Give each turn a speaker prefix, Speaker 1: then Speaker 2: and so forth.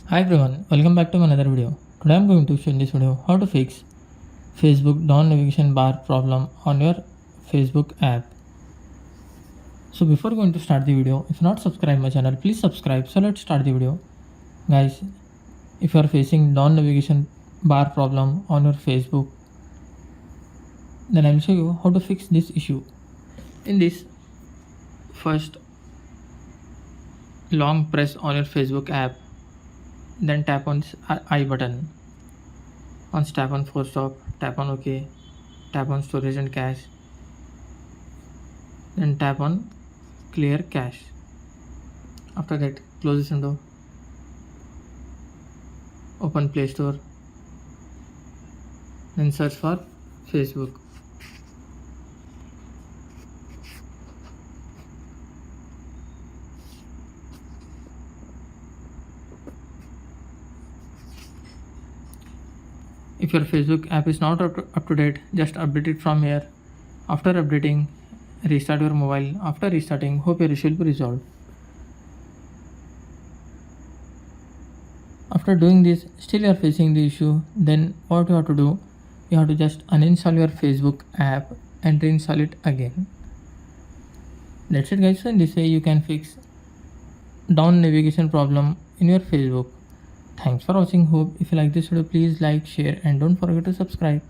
Speaker 1: Hi everyone, welcome back to another video. Today I'm going to show in this video how to fix Facebook down navigation bar problem on your Facebook app. So before going to start the video, if you're not subscribed my channel, please subscribe. So let's start the video. Guys, if you are facing down navigation bar problem on your Facebook, then I'll show you how to fix this issue. In this, first long press on your Facebook app, then tap on this I button. Once tap on force stop, tap on OK, tap on storage and cache, then tap on clear cache. After that, close this window, open Play Store, then search for Facebook. If your Facebook app is not up to date, just update it from here. After updating, restart your mobile. After restarting, hope your issue will be resolved. After doing this, still you are facing the issue, then what you have to do, you have to just uninstall your Facebook app and reinstall it again. That's it guys. So in this way you can fix down navigation problem in your Facebook. Thanks for watching. Hope if you like this video, please like, share and don't forget to subscribe.